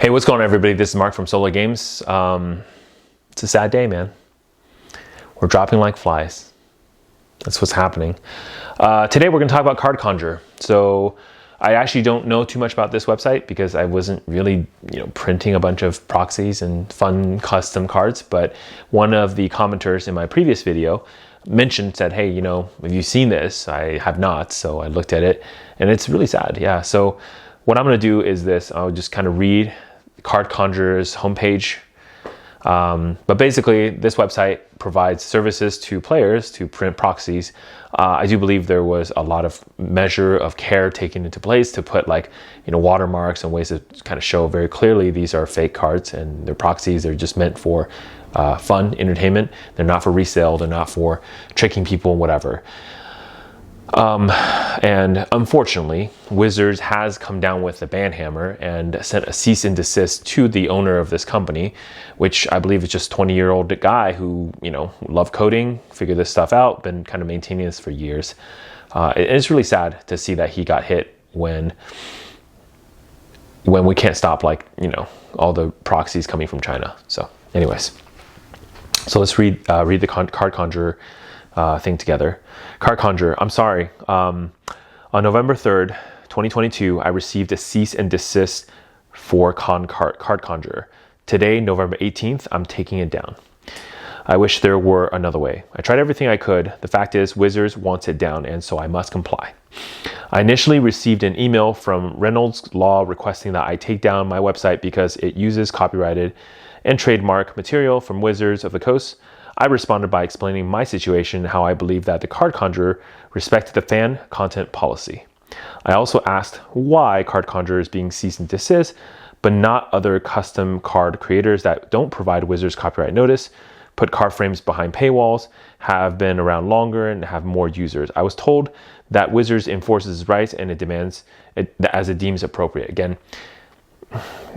Hey, what's going on, everybody? This is Mark from Solo Games. It's a sad day, man. We're dropping like flies. That's what's happening. Today we're going to talk about Card Conjurer. So I actually don't know too much about this website because I wasn't really, printing a bunch of proxies and fun custom cards. But one of the commenters in my previous video said, hey, have you seen this? I have not. So I looked at it and it's really sad. Yeah. So what I'm going to do is this. I'll just kind of read Card Conjurer's homepage. But basically, this website provides services to players to print proxies. I do believe there was a lot of measure of care taken into place to put watermarks and ways to kind of show very clearly these are fake cards and they're proxies. They're just meant for fun, entertainment. They're not for resale. They're not for tricking people and whatever. And unfortunately, Wizards has come down with the ban hammer and sent a cease and desist to the owner of this company, which I believe is just a 20-year-old guy who, loved coding, figured this stuff out, been kind of maintaining this for years. It's really sad to see that he got hit when we can't stop, all the proxies coming from China. So anyways, so let's read the Card Conjurer thing together. Card Conjurer, I'm sorry. On November 3rd, 2022, I received a cease and desist for Card Conjurer. Today, November 18th, I'm taking it down. I wish there were another way. I tried everything I could. The fact is, Wizards wants it down, and so I must comply. I initially received an email from Reynolds Law requesting that I take down my website because it uses copyrighted and trademark material from Wizards of the Coast. I responded by explaining my situation, how I believe that the Card Conjurer respected the fan content policy. I also asked why Card Conjurer is being cease and desist, but not other custom card creators that don't provide Wizards copyright notice, put card frames behind paywalls, have been around longer, and have more users. I was told that Wizards enforces its rights and it demands it as it deems appropriate. Again,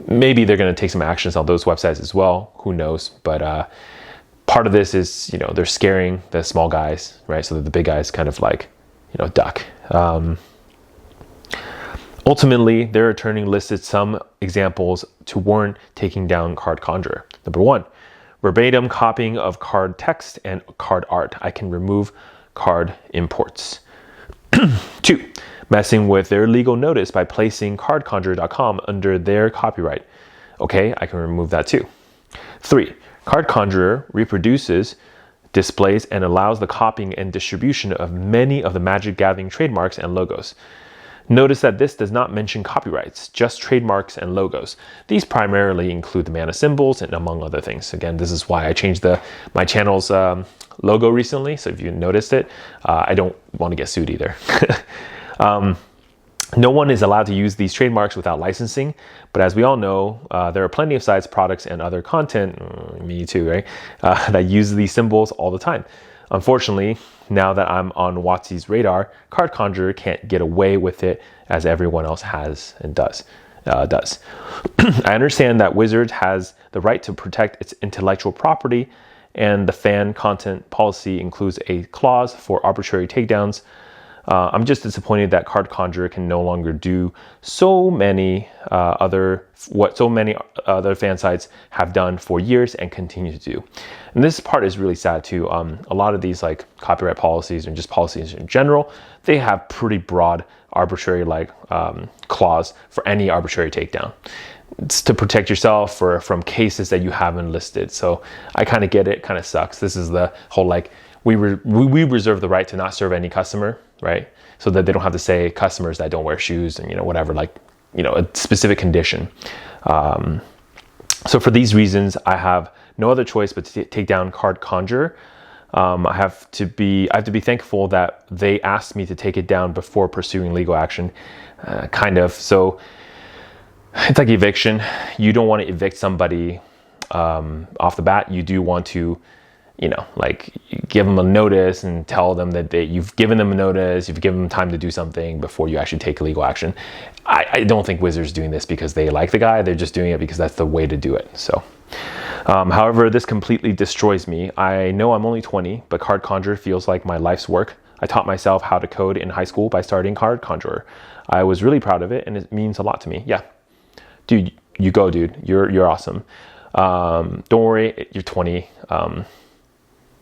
maybe they're going to take some actions on those websites as well. Who knows? But part of this is, they're scaring the small guys, right? So that the big guys kind of duck. Ultimately, their attorney listed some examples to warrant taking down Card Conjurer. Number 1, verbatim copying of card text and card art. I can remove card imports. 2, messing with their legal notice by placing cardconjurer.com under their copyright. Okay, I can remove that too. 3, Card Conjurer reproduces, displays, and allows the copying and distribution of many of the Magic Gathering trademarks and logos. Notice that this does not mention copyrights, just trademarks and logos. These primarily include the mana symbols and among other things. Again, this is why I changed my channel's logo recently. So if you noticed it, I don't want to get sued either. No one is allowed to use these trademarks without licensing, but as we all know, there are plenty of sites, products, and other content, me too, right, that use these symbols all the time. Unfortunately, now that I'm on WotC's radar, Card Conjurer can't get away with it as everyone else has and does. I understand that Wizards has the right to protect its intellectual property, and the fan content policy includes a clause for arbitrary takedowns. I'm just disappointed that Card Conjurer can no longer do so many other fan sites have done for years and continue to do. And this part is really sad too. A lot of these copyright policies and just policies in general, they have pretty broad arbitrary clause for any arbitrary takedown. It's to protect yourself from cases that you haven't listed. So I kind of get it. Kind of sucks. This is the whole we reserve the right to not serve any customer, right? So that they don't have to say customers that don't wear shoes and whatever, a specific condition. So for these reasons, I have no other choice but to take down Card Conjurer. I have to be thankful that they asked me to take it down before pursuing legal action, kind of. So it's like eviction. You don't want to evict somebody off the bat. You do want to give them a notice and tell them that you've given them a notice, you've given them time to do something before you actually take legal action. I don't think Wizards doing this because they like the guy. They're just doing it because that's the way to do it. So, however, this completely destroys me. I know I'm only 20, but Card Conjurer feels like my life's work. I taught myself how to code in high school by starting Card Conjurer. I was really proud of it, and it means a lot to me. Yeah. Dude, you go, dude. You're awesome. Don't worry, you're 20.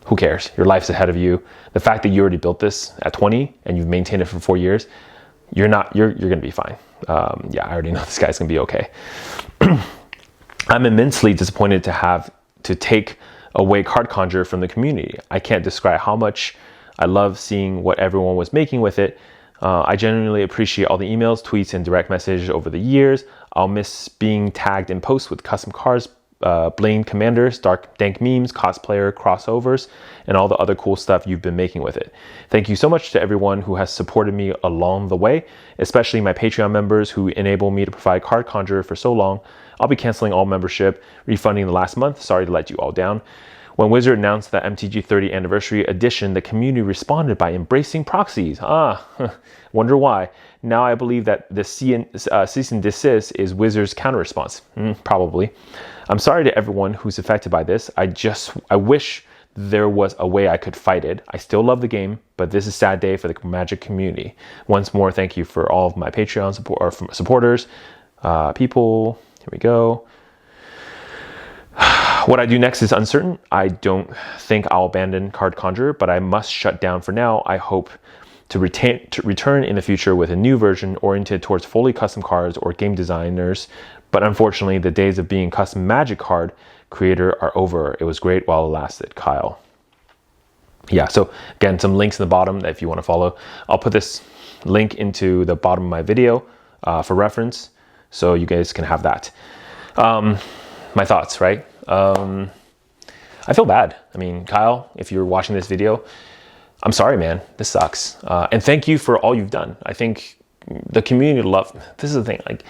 Who cares? Your life's ahead of you. The fact that you already built this at 20 and you've maintained it for 4 years, you're gonna be fine. Yeah, I already know this guy's gonna be okay. I'm immensely disappointed to have to take away Card Conjurer from the community. I can't describe how much I love seeing what everyone was making with it. I genuinely appreciate all the emails, tweets, and direct messages over the years. I'll miss being tagged in posts with custom cards, Blaine commanders, dank memes, cosplayer crossovers, and all the other cool stuff you've been making with it. Thank you so much to everyone who has supported me along the way, especially my Patreon members who enable me to provide Card Conjurer for so long. I'll be canceling all membership, refunding the last month. Sorry to let you all down. When Wizard announced the MTG 30 anniversary edition, the community responded by embracing proxies. Wonder why. Now I believe that the cease and desist is Wizard's counter-response. Probably. I'm sorry to everyone who's affected by this. I wish there was a way I could fight it. I still love the game, but this is a sad day for the Magic community. Once more, thank you for all of my Patreon supporters. People, here we go. What I do next is uncertain. I don't think I'll abandon Card Conjurer, but I must shut down for now. I hope to return in the future with a new version oriented towards fully custom cards or game designers. But unfortunately, the days of being custom Magic card creator are over. It was great while it lasted. Kyle. Yeah, so again, some links in the bottom that if you want to follow. I'll put this link into the bottom of my video for reference, so you guys can have that. My thoughts, right? I feel bad. I mean, Kyle, if you're watching this video, I'm sorry, man. This sucks. And thank you for all you've done. I think the community this is the thing. Like,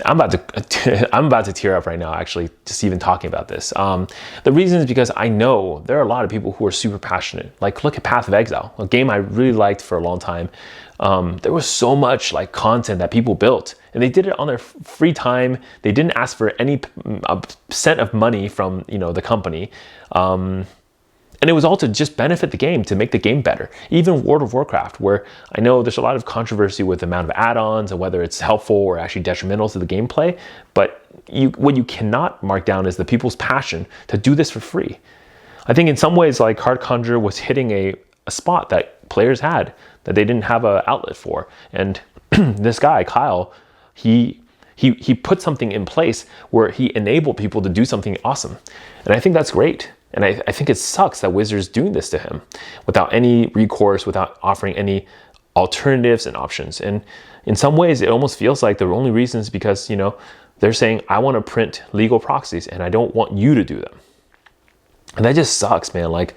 I'm about to tear up right now, actually, just even talking about this. The reason is because I know there are a lot of people who are super passionate. Like, look at Path of Exile, a game I really liked for a long time. There was so much like content that people built, and they did it on their free time. They didn't ask for any cent of money from the company. And it was all to just benefit the game, to make the game better. Even World of Warcraft, where I know there's a lot of controversy with the amount of add-ons and whether it's helpful or actually detrimental to the gameplay. But what you cannot mark down is the people's passion to do this for free. I think in some ways, like, Card Conjurer was hitting a spot that players had that they didn't have an outlet for. And this guy, Kyle, he put something in place where he enabled people to do something awesome. And I think that's great. And I think it sucks that Wizards doing this to him without any recourse, without offering any alternatives and options. And in some ways, it almost feels like the only reason is because, they're saying, I want to print legal proxies and I don't want you to do them. And that just sucks, man. Like,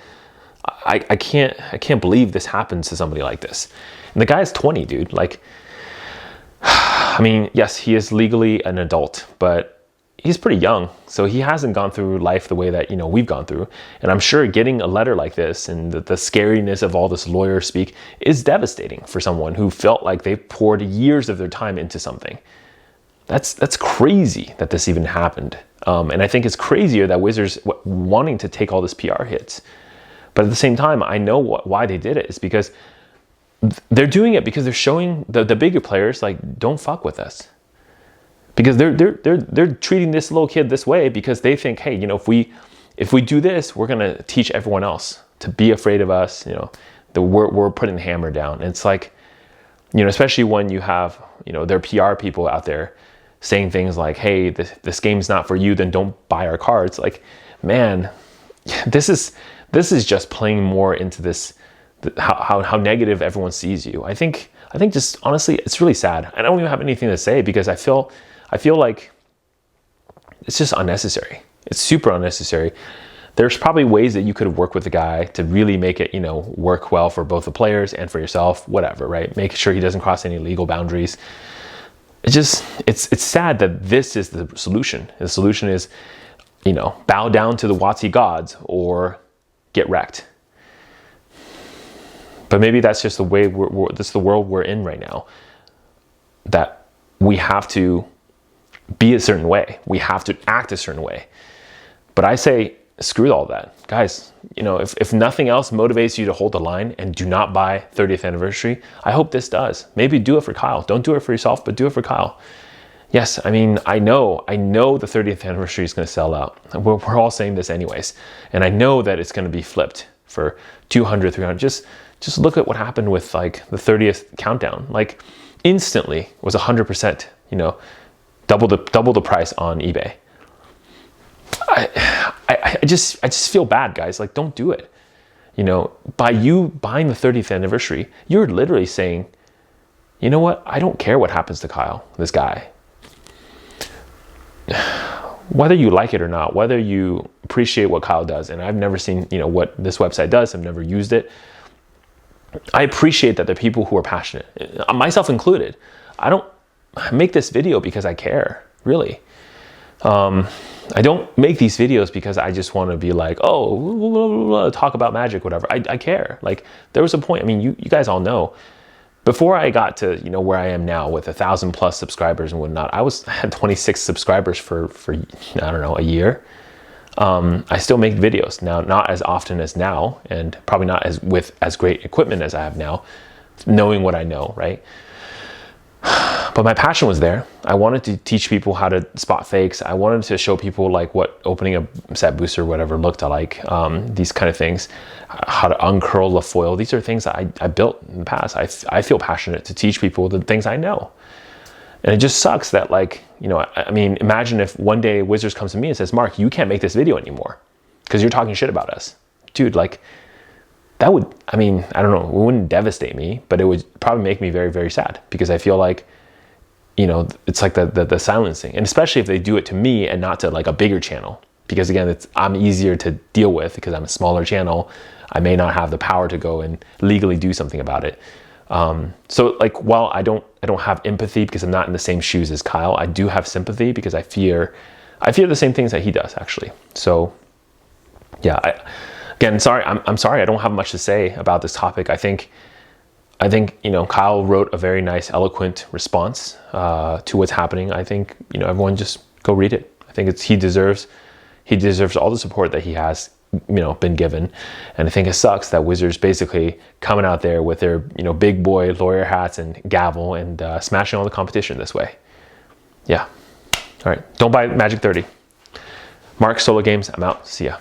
I can't believe this happens to somebody like this. And the guy's 20, dude. Like, I mean, yes, he is legally an adult, but he's pretty young, so he hasn't gone through life the way that we've gone through. And I'm sure getting a letter like this and the scariness of all this lawyer speak is devastating for someone who felt like they poured years of their time into something. That's crazy that this even happened. And I think it's crazier that Wizards wanting to take all this PR hits. But at the same time, I know why they did it. It's because they're doing it because they're showing the bigger players, like, don't fuck with us. Because they're treating this little kid this way because they think, hey, if we do this, we're gonna teach everyone else to be afraid of us. We're putting the hammer down. And it's like, especially when you have their PR people out there saying things like, hey, this game's not for you, then don't buy our cards. Like, man, this is just playing more into this how negative everyone sees you. I think just honestly, it's really sad. I don't even have anything to say because I feel like it's just unnecessary. It's super unnecessary. There's probably ways that you could have worked with the guy to really make it, work well for both the players and for yourself, whatever, right? Make sure he doesn't cross any legal boundaries. It's sad that this is the solution. The solution is, bow down to the WotC gods or get wrecked. But maybe that's just the way that's the world we're in right now. That we have to be a certain way. We have to act a certain way. But I say, screw all that. Guys, if nothing else motivates you to hold the line and do not buy 30th anniversary, I hope this does. Maybe do it for Kyle. Don't do it for yourself, but do it for Kyle. Yes, I mean, I know the 30th anniversary is going to sell out. We're all saying this anyways. And I know that it's going to be flipped for 200, 300. Just look at what happened with like the 30th countdown. Like instantly was 100%, you know, double the price on eBay. I just feel bad, guys. Like, don't do it. You know, by you buying the 30th anniversary, you're literally saying, you know what? I don't care what happens to Kyle, this guy. Whether you like it or not, whether you appreciate what Kyle does, and I've never seen, you know, what this website does, I've never used it. I appreciate that there are people who are passionate, myself included. I don't make this video because I care, really. I don't make these videos because I just want to be like, oh, blah, blah, blah, talk about magic, whatever. I care. Like, there was a point. I mean, you guys all know, before I got to, you know, where I am now with 1,000+ subscribers and whatnot, I had 26 subscribers for I don't know, a year. I still make videos now, not as often as now, and probably not with as great equipment as I have now, knowing what I know, right? But my passion was there. I wanted to teach people how to spot fakes. I wanted to show people like what opening a set booster or whatever looked like, these kind of things, how to uncurl a foil. These are things that I built in the past. I feel passionate to teach people the things I know. And it just sucks that, like, you know, I mean, imagine if one day Wizards comes to me and says, Mark, you can't make this video anymore because you're talking shit about us. Dude, like, that would, I mean, I don't know, it wouldn't devastate me, but it would probably make me very, very sad, because I feel like, you know, it's like the silencing, and especially if they do it to me and not to like a bigger channel, because again, I'm easier to deal with because I'm a smaller channel. I may not have the power to go and legally do something about it. So like, while I don't have empathy because I'm not in the same shoes as Kyle, I do have sympathy because I fear the same things that he does, actually. So yeah, again, sorry, I'm sorry, I don't have much to say about this topic. I think, you know, Kyle wrote a very nice, eloquent response to what's happening. I think, you know, everyone just go read it. I think he deserves all the support that he has, you know, been given. And I think it sucks that Wizards basically coming out there with their, you know, big boy lawyer hats and gavel and smashing all the competition this way. Yeah. All right. Don't buy Magic 30. Mark, Solo Games. I'm out. See ya.